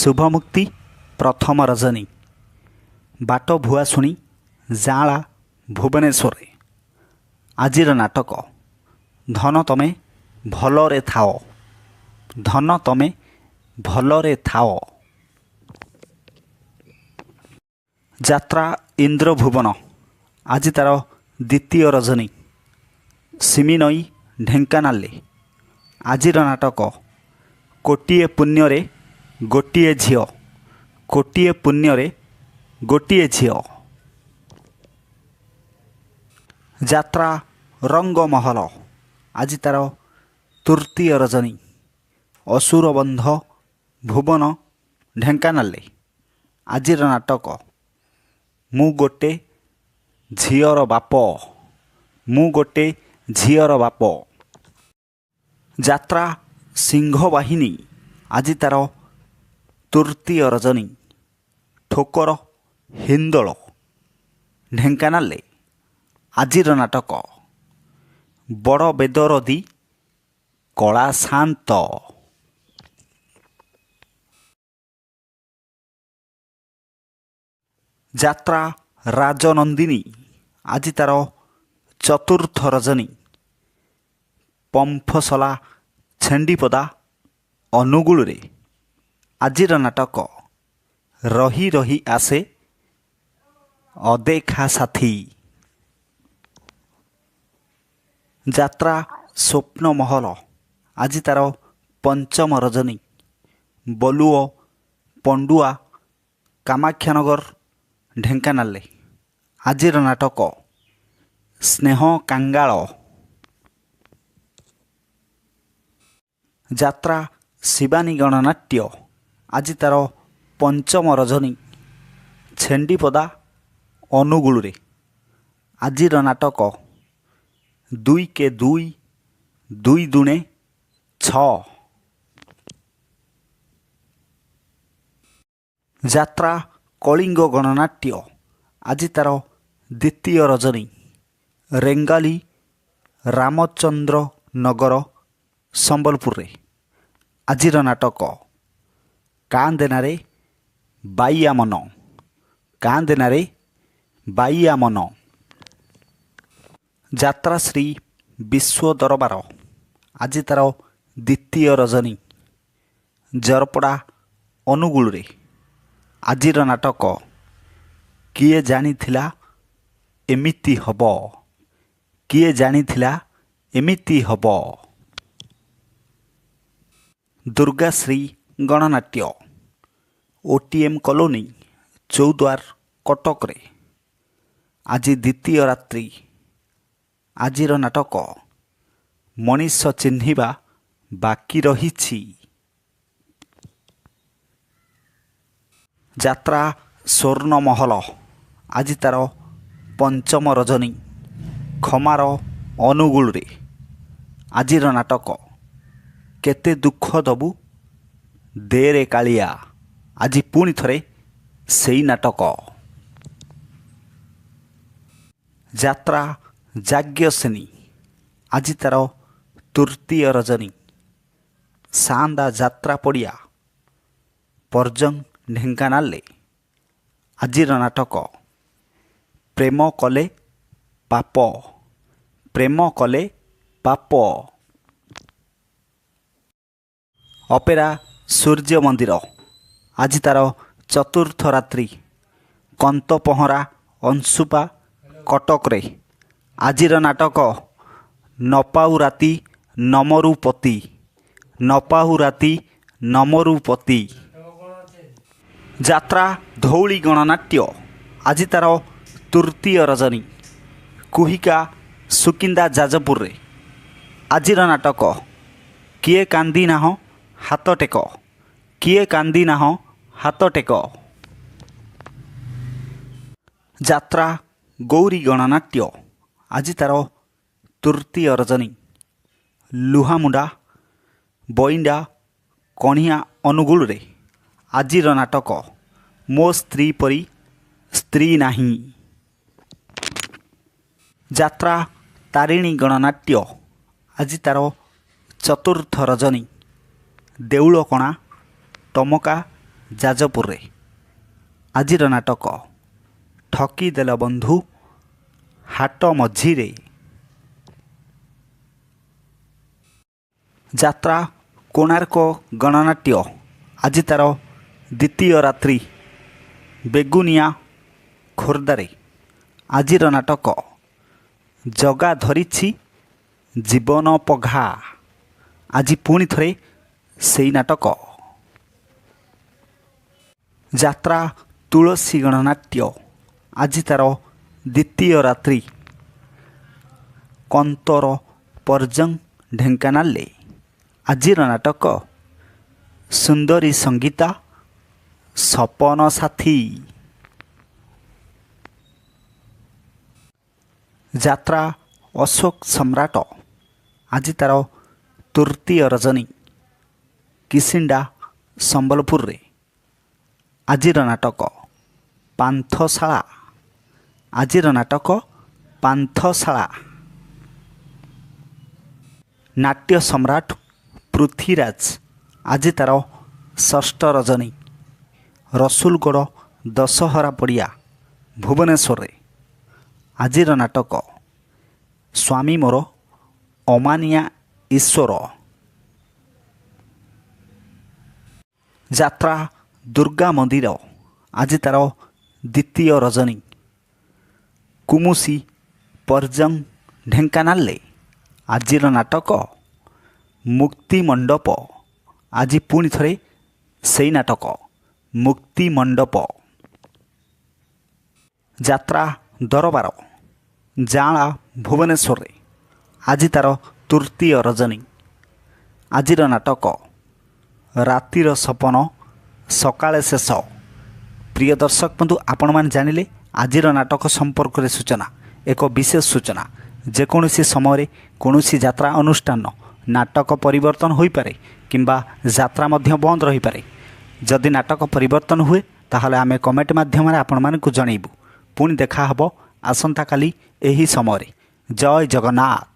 शुभमुक्ति प्रथम रजनी बाट भुआ शुणी जाँला भुवनेश्वर आजिर नाटक धन तमे भलरे थाओ धन तमे भलरे थाओ। यात्रा इंद्रभुवन आज तार द्वितीय रजनी सिमिनई ढेंकानाले आजिर नाटक कोटिए पुण्य गोटिए झियो कोटिए पुण्य गोटिए झियो। यात्रा रंगमहल आज तार तृतीय रजनी असुरबंध भुवन ढेंकानाले आजिर नाटक मु गोटे झियर बाप मु गोटे झियर बाप। यात्रा सिंहवाहिनी आज तार तृतीय रजनी ठोकर हिंदोल ढेंकानाले आजिर नाटक बड़ बेदरदी कला शांत। यात्रा राजनंदिनी आज तार चतुर्थ रजनी पंफसला छेंडीपदा अनुगुल रे आजिर नाटक रही रही आसे अदेखा साथी। यात्रा स्वप्न महल आज तार पंचम रजनी बलुओ पंडुआ कामाख्यानगर ढेंकानाले आजिर नाटक स्नेह कांगाल। यात्रा शिवानी गणनाट्य आज तार पंचम रजनी छेंडीपदा अनुगुल रे आजिर नाटक दुई के दुई दुई दुणे छ। यात्रा कलिंग गणनाट्य आज तार द्वितीय रजनी रेंगाली रामचंद्र नगर संबलपुर रे आजिर नाटक कांदेनारे बाइया मन कांदेनारे बाइया मन। यात्रा श्री विश्व दरबार आज तार द्वितीय रजनी जरपड़ा अनुगुल रे आजिर नाटक किए जानिथिला एमिति हब किए जानिथिला एमिति हब। दुर्गाश्री गणनाट्य ओटीएम कॉलोनी चौद्वार कटक रे आज द्वितीय रात्रि आजिर नाटक मनीष चिन्हिबा बाकी रहिछि। यात्रा स्वर्ण महल आज तार पंचम रजनी खमार अनुगुल रे आजिर नाटक केते दुख दबु देरे कालिया आज पुणी थरे सेई नाटक। यात्रा जाग्यसेनी आज तार तृतीय रजनी सांदा यात्रा पड़िया पर्जंग ढेंकानाले आजिर नाटक प्रेम कले पाप प्रेम कले पाप। अपेरा सूर्य मंदिर आज तार चतुर्थ रात्रि कंतपहरा अंशुपा कटक रे आजिर नाटक नपाऊ राति नमरुपति नपाऊ राति नमरुपति। यात्रा धौली गणनाट्य आज तार तृतीय रजनी कुहिका सुकिंदा जाजपुर रे आजिर नाटक किए कांदी नाह हाथ टेक किए कांदी नाह हाथ टेक। यात्रा गौरी गणनाट्य आज तार तृतीय रजनी लुहामुंडा बइंडा कणिया अनुगुल रे आजिर नाटक मो स्त्री परी स्त्री नाही। यात्रा तारिणी गणनाट्य आज तार चतुर्थ रजनी देउलकणा टमका ଯାଜପୁରରେ। ଆଜିର ନାଟକ ଠକିଦେଲ ବନ୍ଧୁ ହାଟ ମଝିରେ। ଯାତ୍ରା କୋଣାର୍କ ଗଣନାଟ୍ୟ। ଆଜି ତା'ର ଦ୍ୱିତୀୟ ରାତ୍ରି। ବେଗୁନିଆ ଖୋର୍ଦ୍ଧାରେ। ଆଜିର ନାଟକ ଜଗା ଧରିଛି ଜୀବନ ପଘା। ଆଜି ପୁଣି ଥରେ ସେଇ ନାଟକ। ଯାତ୍ରା ତୁଳସୀ ଗଣନାଟ୍ୟ। ଆଜି ତା'ର ଦ୍ୱିତୀୟ ରାତ୍ରି। କନ୍ତର ପର୍ଜଙ୍ଗ ଢେଙ୍କାନାଳରେ। ଆଜିର ନାଟକ ସୁନ୍ଦରୀ ସଙ୍ଗୀତା ସପନ ସାଥୀ। ଯାତ୍ରା ଅଶୋକ ସମ୍ରାଟ। ଆଜି ତା'ର ତୃତୀୟ ରଜନୀ। କିସିଣ୍ଡା ସମ୍ବଲପୁରରେ। ଆଜିର ନାଟକ ପାନ୍ଥଶାଳା। ଆଜିର ନାଟକ ପାନ୍ଥଶାଳା। ନାଟ୍ୟ ସମ୍ରାଟ ପୃଥ୍ୱୀରାଜ। ଆଜି ତା'ର ଷଷ୍ଠ ରଜନୀ। ରସୁଲଗଡ଼ ଦଶହରା ପଡ଼ିଆ ଭୁବନେଶ୍ୱରରେ। ଆଜିର ନାଟକ ସ୍ୱାମୀ ମୋର ଅମାନିଆ ଈଶ୍ୱର। ଯାତ୍ରା ଦୁର୍ଗା ମନ୍ଦିର। ଆଜି ତା'ର ଦ୍ୱିତୀୟ ରଜନୀ। କୁମୁସି ପର୍ଜଙ୍ଗ ଢେଙ୍କାନାଳରେ। ଆଜିର ନାଟକ ମୁକ୍ତି ମଣ୍ଡପ। ଆଜି ପୁଣି ଥରେ ସେଇ ନାଟକ ମୁକ୍ତି ମଣ୍ଡପ। ଯାତ୍ରା ଦରବାର ଜାଁଳା ଭୁବନେଶ୍ୱରରେ। ଆଜି ତା'ର ତୃତୀୟ ରଜନୀ। ଆଜିର ନାଟକ ରାତିର ସପନ ସକାଳେ ଶେଷ। ପ୍ରିୟ ଦର୍ଶକ ବନ୍ଧୁ, ଆପଣମାନେ ଜାଣିଲେ ଆଜିର ନାଟକ ସମ୍ପର୍କରେ ସୂଚନା। ଏକ ବିଶେଷ ସୂଚନା, ଯେକୌଣସି ସମୟରେ କୌଣସି ଯାତ୍ରା ଅନୁଷ୍ଠାନ ନାଟକ ପରିବର୍ତ୍ତନ ହୋଇପାରେ କିମ୍ବା ଯାତ୍ରା ମଧ୍ୟ ବନ୍ଦ ରହିପାରେ। ଯଦି ନାଟକ ପରିବର୍ତ୍ତନ ହୁଏ ତାହେଲେ ଆମେ କମେଣ୍ଟ ମାଧ୍ୟମରେ ଆପଣମାନଙ୍କୁ ଜଣାଇବୁ। ପୁଣି ଦେଖା ହେବ ଆସନ୍ତାକାଲି ଏହି ସମୟରେ। ଜୟ ଜଗନ୍ନାଥ।